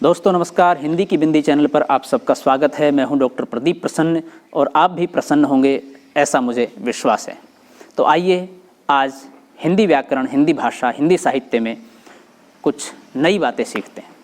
दोस्तों नमस्कार। हिंदी की बिंदी चैनल पर आप सबका स्वागत है। मैं हूं डॉक्टर प्रदीप प्रसन्न और आप भी प्रसन्न होंगे ऐसा मुझे विश्वास है। तो आइए आज हिंदी व्याकरण, हिंदी भाषा, हिंदी साहित्य में कुछ नई बातें सीखते हैं।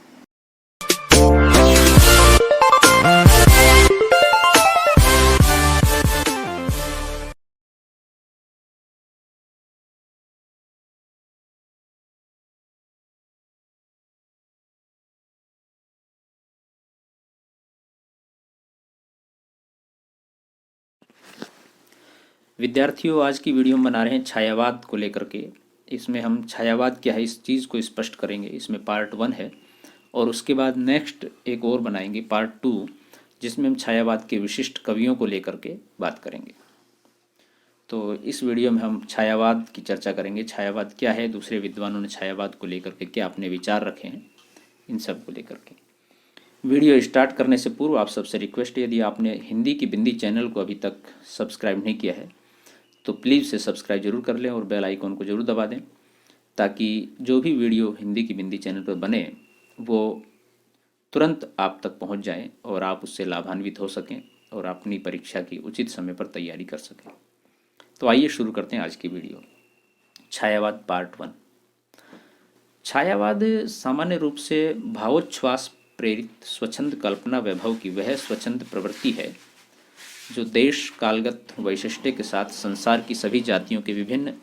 विद्यार्थियों, आज की वीडियो में बना रहे हैं छायावाद को लेकर के। इसमें हम छायावाद क्या है इस चीज़ को स्पष्ट करेंगे। इसमें पार्ट 1 है और उसके बाद नेक्स्ट एक और बनाएंगे पार्ट 2, जिसमें हम छायावाद के विशिष्ट कवियों को लेकर के बात करेंगे। तो इस वीडियो में हम छायावाद की चर्चा करेंगे। छायावाद क्या है, दूसरे विद्वानों ने छायावाद को लेकर के क्या अपने विचार रखे हैं, इन सब को लेकर के। वीडियो स्टार्ट करने से पूर्व आप सबसे रिक्वेस्ट है, यदि आपने हिंदी की बिंदी चैनल को अभी तक सब्सक्राइब नहीं किया है तो प्लीज़ से सब्सक्राइब जरूर कर लें और बेल आइकॉन को जरूर दबा दें, ताकि जो भी वीडियो हिंदी की बिंदी चैनल पर बने वो तुरंत आप तक पहुंच जाएं और आप उससे लाभान्वित हो सकें और अपनी परीक्षा की उचित समय पर तैयारी कर सकें। तो आइए शुरू करते हैं आज की वीडियो। छायावाद पार्ट 1। छायावाद सामान्य रूप से भावोच्छ्वास प्रेरित स्वच्छंद कल्पना वैभव की वह स्वच्छंद प्रवृत्ति है जो देश कालगत वैशिष्ट्य के साथ संसार की सभी जातियों के विभिन्न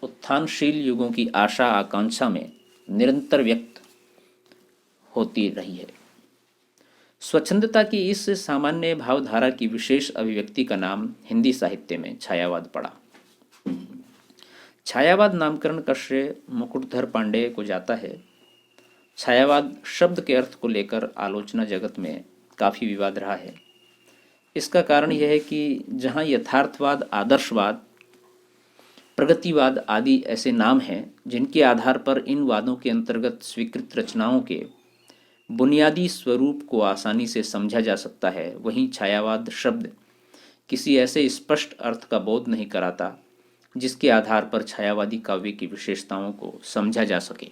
उत्थानशील युगों की आशा आकांक्षा में निरंतर व्यक्त होती रही है। स्वच्छंदता की इस सामान्य भावधारा की विशेष अभिव्यक्ति का नाम हिंदी साहित्य में छायावाद पड़ा। छायावाद नामकरण का श्रेय मुकुटधर पांडेय को जाता है। छायावाद शब्द के अर्थ को लेकर आलोचना जगत में काफ़ी विवाद रहा है। इसका कारण यह है कि जहाँ यथार्थवाद, आदर्शवाद, प्रगतिवाद आदि ऐसे नाम हैं जिनके आधार पर इन वादों के अंतर्गत स्वीकृत रचनाओं के बुनियादी स्वरूप को आसानी से समझा जा सकता है, वहीं छायावाद शब्द किसी ऐसे स्पष्ट अर्थ का बोध नहीं कराता जिसके आधार पर छायावादी काव्य की विशेषताओं को समझा जा सके।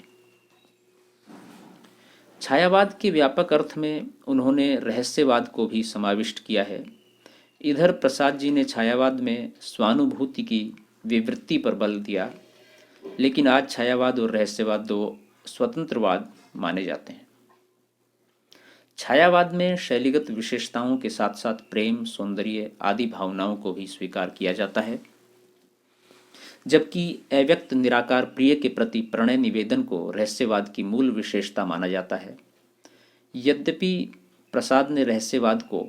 छायावाद के व्यापक अर्थ में उन्होंने रहस्यवाद को भी समाविष्ट किया है। इधर प्रसाद जी ने छायावाद में स्वानुभूति की विवृत्ति पर बल दिया, लेकिन आज छायावाद और रहस्यवाद दो स्वतंत्रवाद माने जाते हैं। छायावाद में शैलीगत विशेषताओं के साथ साथ प्रेम, सौंदर्य आदि भावनाओं को भी स्वीकार किया जाता है, जबकि अव्यक्त निराकार प्रिय के प्रति प्रणय निवेदन को रहस्यवाद की मूल विशेषता माना जाता है। यद्यपि प्रसाद ने रहस्यवाद को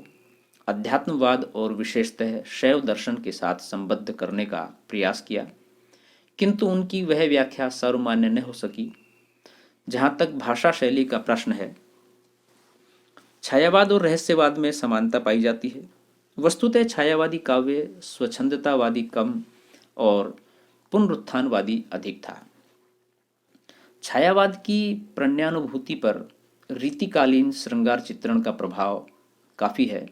अध्यात्मवाद और विशेषतः शैव दर्शन के साथ संबद्ध करने का प्रयास किया, किंतु उनकी वह व्याख्या सर्वमान्य न हो सकी। जहाँ तक भाषा शैली का प्रश्न है, छायावाद और रहस्यवाद में समानता पाई जाती है। वस्तुतः छायावादी काव्य स्वच्छंदतावादी कम और पुनरुत्थानवादी अधिक था। छायावाद की प्रणयानुभूति पर रीतिकालीन श्रृंगार चित्रण का प्रभाव काफ़ी है।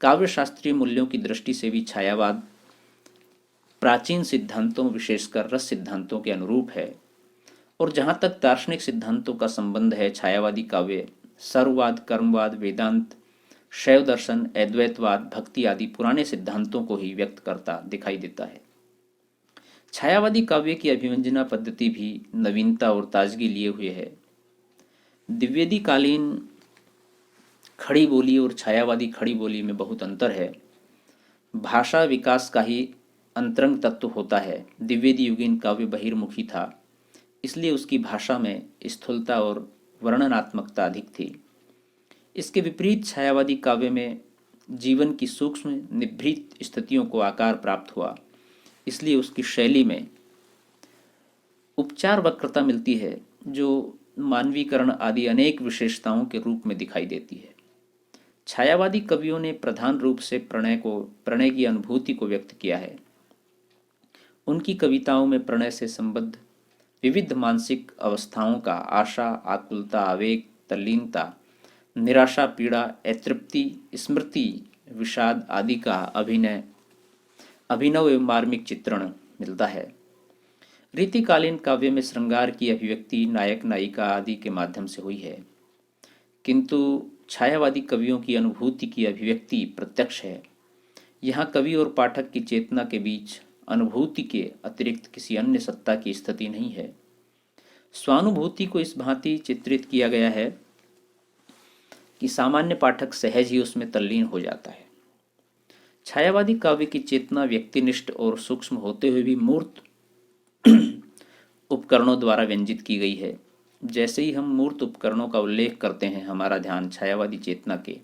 काव्य शास्त्रीय मूल्यों की दृष्टि से भी छायावाद प्राचीन सिद्धांतों, विशेषकर रस सिद्धांतों के अनुरूप है, और जहाँ तक दार्शनिक सिद्धांतों का संबंध है, छायावादी काव्य सर्ववाद, कर्मवाद, वेदांत, शैव दर्शन, अद्वैतवाद, भक्ति आदि पुराने सिद्धांतों को ही व्यक्त करता दिखाई देता है। छायावादी काव्य की अभिव्यंजना पद्धति भी नवीनता और ताजगी लिए हुए है। द्विवेदी कालीन खड़ी बोली और छायावादी खड़ी बोली में बहुत अंतर है। भाषा विकास का ही अंतरंग तत्व होता है। द्विवेदी युगीन काव्य बहिर्मुखी था, इसलिए उसकी भाषा में स्थूलता और वर्णनात्मकता अधिक थी। इसके विपरीत छायावादी काव्य में जीवन की सूक्ष्म निभृत स्थितियों को आकार प्राप्त हुआ, इसलिए उसकी शैली में उपचार वक्रता मिलती है जो मानवीकरण आदि अनेक विशेषताओं के रूप में दिखाई देती है। छायावादी कवियों ने प्रधान रूप से प्रणय की अनुभूति को व्यक्त किया है। उनकी कविताओं में प्रणय से संबद्ध विविध मानसिक अवस्थाओं का आशा, आकुलता, आवेग, तल्लीनता, निराशा, पीड़ा, अतृप्ति, स्मृति, विषाद आदि का अभिनव एवं मार्मिक चित्रण मिलता है। रीतिकालीन काव्य में श्रृंगार की अभिव्यक्ति नायक नायिका आदि के माध्यम से हुई है। किंतु छायावादी कवियों की अनुभूति की अभिव्यक्ति प्रत्यक्ष है। यहाँ कवि और पाठक की चेतना के बीच अनुभूति के अतिरिक्त किसी अन्य सत्ता की स्थिति नहीं है। स्वानुभूति को इस भांति चित्रित किया गया है कि सामान्य पाठक सहज ही उसमें तल्लीन हो जाता है। छायावादी काव्य की चेतना व्यक्तिनिष्ठ और सूक्ष्म होते हुए भी मूर्त उपकरणों द्वारा व्यंजित की गई है। जैसे ही हम मूर्त उपकरणों का उल्लेख करते हैं, हमारा ध्यान छायावादी चेतना के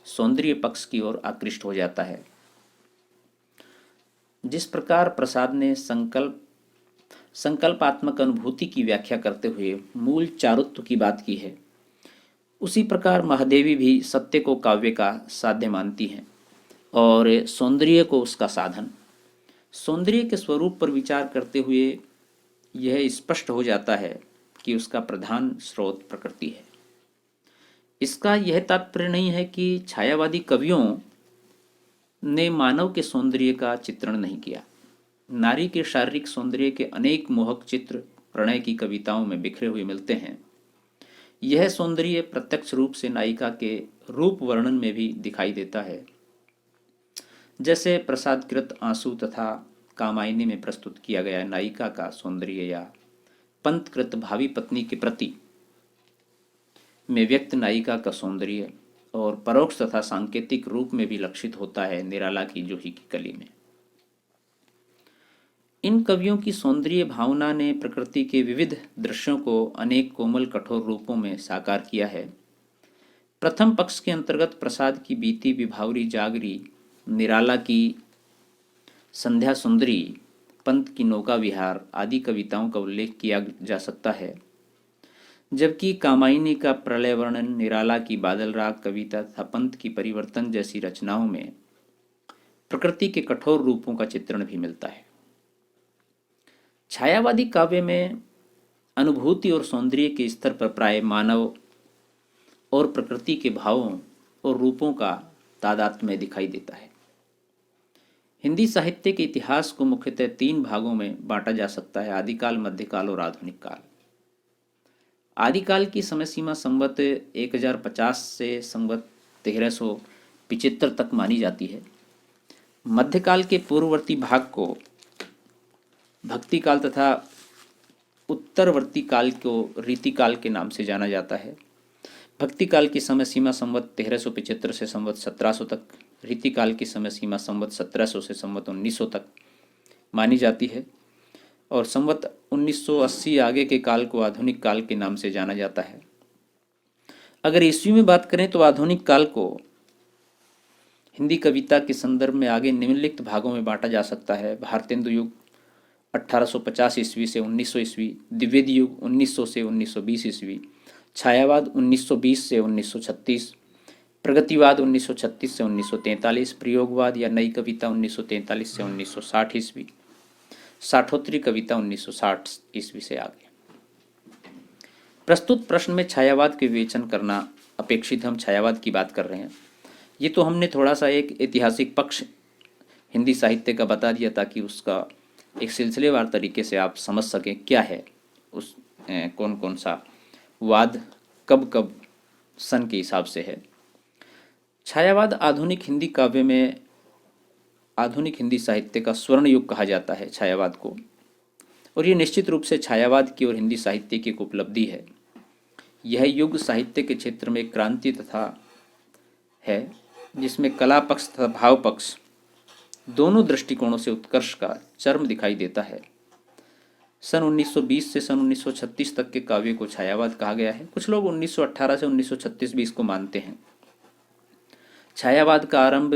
सौंदर्य पक्ष की ओर आकृष्ट हो जाता है। जिस प्रकार प्रसाद ने संकल्पात्मक अनुभूति की व्याख्या करते हुए मूल चारुत्व की बात की है, उसी प्रकार महादेवी भी सत्य को काव्य का साध्य मानती हैं और सौंदर्य को उसका साधन। सौंदर्य के स्वरूप पर विचार करते हुए यह स्पष्ट हो जाता है कि उसका प्रधान स्रोत प्रकृति है। इसका यह तात्पर्य नहीं है कि छायावादी कवियों ने मानव के सौंदर्य का चित्रण नहीं किया। नारी के शारीरिक सौंदर्य के अनेक मोहक चित्र प्रणय की कविताओं में बिखरे हुए मिलते हैं। यह सौंदर्य प्रत्यक्ष रूप से नायिका के रूप वर्णन में भी दिखाई देता है, जैसे प्रसादकृत आंसू तथा कामायनी में प्रस्तुत किया गया नायिका का सौंदर्य, या पंतकृत भावी पत्नी के प्रति में व्यक्त नायिका का सौंदर्य, और परोक्ष तथा सांकेतिक रूप में भी लक्षित होता है निराला की जूही की कली में। इन कवियों की सौंदर्य भावना ने प्रकृति के विविध दृश्यों को अनेक कोमल कठोर रूपों में साकार किया है। प्रथम पक्ष के अंतर्गत प्रसाद की बीती विभावरी जागरी, निराला की संध्या सुंदरी, पंत की नौका विहार आदि कविताओं का उल्लेख किया जा सकता है, जबकि कामायनी का प्रलय वर्णन, निराला की बादल राग कविता तथा पंत की परिवर्तन जैसी रचनाओं में प्रकृति के कठोर रूपों का चित्रण भी मिलता है। छायावादी काव्य में अनुभूति और सौंदर्य के स्तर पर प्राय मानव और प्रकृति के भावों और रूपों का तादात्म्य दिखाई देता है। हिंदी साहित्य के इतिहास को मुख्यतः 3 भागों में बांटा जा सकता है: आदिकाल, मध्यकाल और आधुनिक काल। आदिकाल की समय सीमा संवत 1050 से संवत 1375 तक मानी जाती है। मध्यकाल के पूर्ववर्ती भाग को भक्ति काल तथा उत्तरवर्ती काल को रीतिकाल के नाम से जाना जाता है। भक्ति काल की समय सीमा संवत 1375 से संवत 1700 तक, रीतिकाल की समय सीमा संवत 1700 से संवत 1900 तक मानी जाती है, और संवत 1980 आगे के काल को आधुनिक काल के नाम से जाना जाता है। अगर ईस्वी में बात करें तो आधुनिक काल को हिंदी कविता के संदर्भ में आगे निम्नलिखित भागों में बांटा जा सकता है: भारतेंदु युग 1850 ईस्वी से 1900 ईस्वी, द्विवेदी युग 1900 से 1920 ईस्वी, छायावाद 1920 से 1936, प्रगतिवाद 1936 से 1943, प्रयोगवाद या नई कविता 1943 से 1960 ईस्वी, साठोत्तरी कविता 1960 ईस्वी से आगे। प्रस्तुत प्रश्न में छायावाद के विवेचन करना अपेक्षित। हम छायावाद की बात कर रहे हैं। ये तो हमने थोड़ा सा एक ऐतिहासिक पक्ष हिंदी साहित्य का बता दिया ताकि उसका एक सिलसिलेवार तरीके से आप समझ सकें क्या है उस कौन कौन सा वाद कब कब सन के हिसाब से है। छायावाद आधुनिक हिंदी काव्य में आधुनिक हिंदी साहित्य का स्वर्ण युग कहा जाता है छायावाद को, और ये निश्चित रूप से छायावाद की और हिंदी साहित्य की एक उपलब्धि है। यह युग साहित्य के क्षेत्र में क्रांति तथा है, जिसमें कला पक्ष तथा भाव पक्ष दोनों दृष्टिकोणों से उत्कर्ष का चरम दिखाई देता है। सन 1920 से सन 1936 तक के काव्य को छायावाद कहा गया है। कुछ लोग 1918 से 1936 भी इसको मानते हैं। छायावाद का आरंभ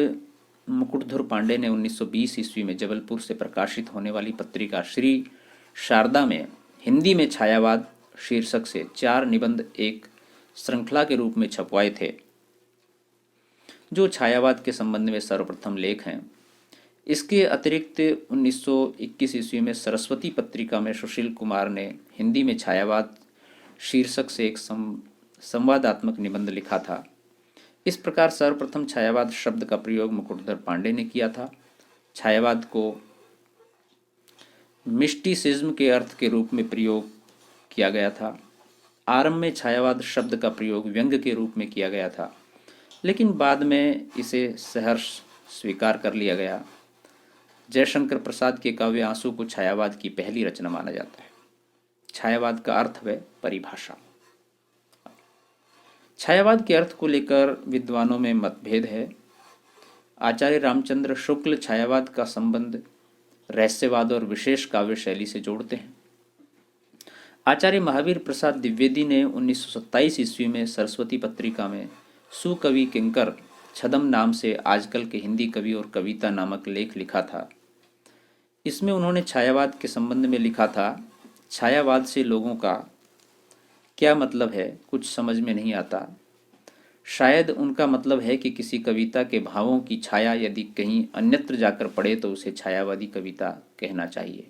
मुकुटधर पांडे ने 1920 ईस्वी में जबलपुर से प्रकाशित होने वाली पत्रिका श्री शारदा में हिंदी में छायावाद शीर्षक से 4 निबंध एक श्रृंखला के रूप में छपवाए थे, जो छायावाद के संबंध में सर्वप्रथम लेख हैं। इसके अतिरिक्त 1921 ईस्वी में सरस्वती पत्रिका में सुशील कुमार ने हिंदी में छायावाद शीर्षक से एक संवादात्मक निबंध लिखा था। इस प्रकार सर्वप्रथम छायावाद शब्द का प्रयोग मुकुटधर पांडे ने किया था। छायावाद को मिस्टिसिज्म के अर्थ के रूप में प्रयोग किया गया था। आरंभ में छायावाद शब्द का प्रयोग व्यंग्य के रूप में किया गया था, लेकिन बाद में इसे सहर्ष स्वीकार कर लिया गया। जयशंकर प्रसाद के काव्य आंसू को छायावाद की पहली रचना माना जाता है। छायावाद का अर्थ व परिभाषा। छायावाद के अर्थ को लेकर विद्वानों में मतभेद है। आचार्य रामचंद्र शुक्ल छायावाद का संबंध रहस्यवाद और विशेष काव्य शैली से जोड़ते हैं। आचार्य महावीर प्रसाद द्विवेदी ने 1927 ईस्वी में सरस्वती पत्रिका में सुकवि किंकर छदम नाम से आजकल के हिंदी कवि और कविता नामक लेख लिखा था। इसमें उन्होंने छायावाद के संबंध में लिखा था, छायावाद से लोगों का क्या मतलब है कुछ समझ में नहीं आता। शायद उनका मतलब है कि किसी कविता के भावों की छाया यदि कहीं अन्यत्र जाकर पड़े तो उसे छायावादी कविता कहना चाहिए।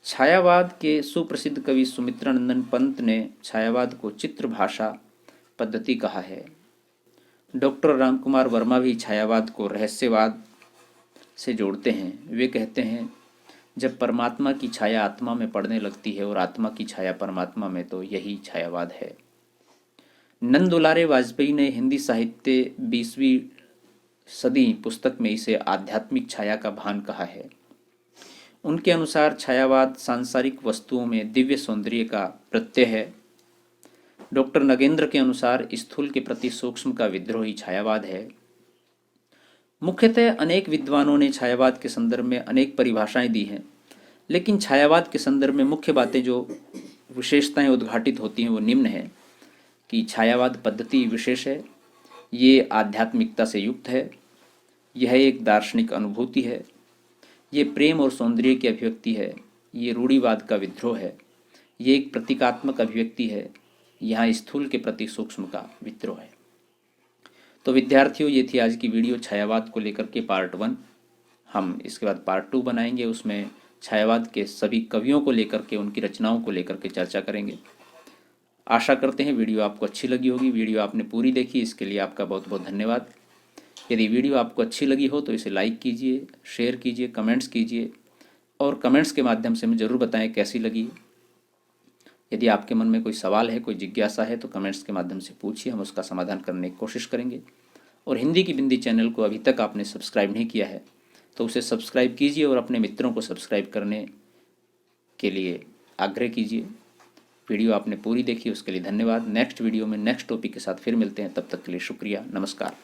छायावाद के सुप्रसिद्ध कवि सुमित्रानंदन पंत ने छायावाद को चित्र भाषा पद्धति कहा है। डॉक्टर रामकुमार वर्मा भी छायावाद को रहस्यवाद से जोड़ते हैं। वे कहते हैं, जब परमात्मा की छाया आत्मा में पड़ने लगती है और आत्मा की छाया परमात्मा में, तो यही छायावाद है। नंद दुलारे वाजपेयी ने हिंदी साहित्य 20वीं सदी पुस्तक में इसे आध्यात्मिक छाया का भान कहा है। उनके अनुसार छायावाद सांसारिक वस्तुओं में दिव्य सौंदर्य का प्रत्यय है। डॉक्टर नगेंद्र के अनुसार स्थूल के प्रति सूक्ष्म का विद्रोह ही छायावाद है। मुख्यतः अनेक विद्वानों ने छायावाद के संदर्भ में अनेक परिभाषाएं दी हैं, लेकिन छायावाद के संदर्भ में मुख्य बातें जो विशेषताएं उद्घाटित होती हैं वो निम्न है कि छायावाद पद्धति विशेष है, ये आध्यात्मिकता से युक्त है, यह एक दार्शनिक अनुभूति है, ये प्रेम और सौंदर्य की अभिव्यक्ति है, ये रूढ़िवाद का विद्रोह है, ये एक प्रतीकात्मक अभिव्यक्ति है, यहाँ स्थूल के प्रति सूक्ष्म का विद्रोह है। तो विद्यार्थियों, ये थी आज की वीडियो छायावाद को लेकर के पार्ट 1। हम इसके बाद पार्ट 2 बनाएंगे, उसमें छायावाद के सभी कवियों को लेकर के, उनकी रचनाओं को लेकर के चर्चा करेंगे। आशा करते हैं वीडियो आपको अच्छी लगी होगी। वीडियो आपने पूरी देखी, इसके लिए आपका बहुत बहुत धन्यवाद। यदि वीडियो आपको अच्छी लगी हो तो इसे लाइक कीजिए, शेयर कीजिए, कमेंट्स कीजिए और कमेंट्स के माध्यम से हमें ज़रूर बताएं कैसी लगी। यदि आपके मन में कोई सवाल है, कोई जिज्ञासा है तो कमेंट्स के माध्यम से पूछिए, हम उसका समाधान करने की कोशिश करेंगे। और हिंदी की बिंदी चैनल को अभी तक आपने सब्सक्राइब नहीं किया है तो उसे सब्सक्राइब कीजिए और अपने मित्रों को सब्सक्राइब करने के लिए आग्रह कीजिए। वीडियो आपने पूरी देखी उसके लिए धन्यवाद। नेक्स्ट वीडियो में नेक्स्ट टॉपिक के साथ फिर मिलते हैं, तब तक के लिए शुक्रिया, नमस्कार।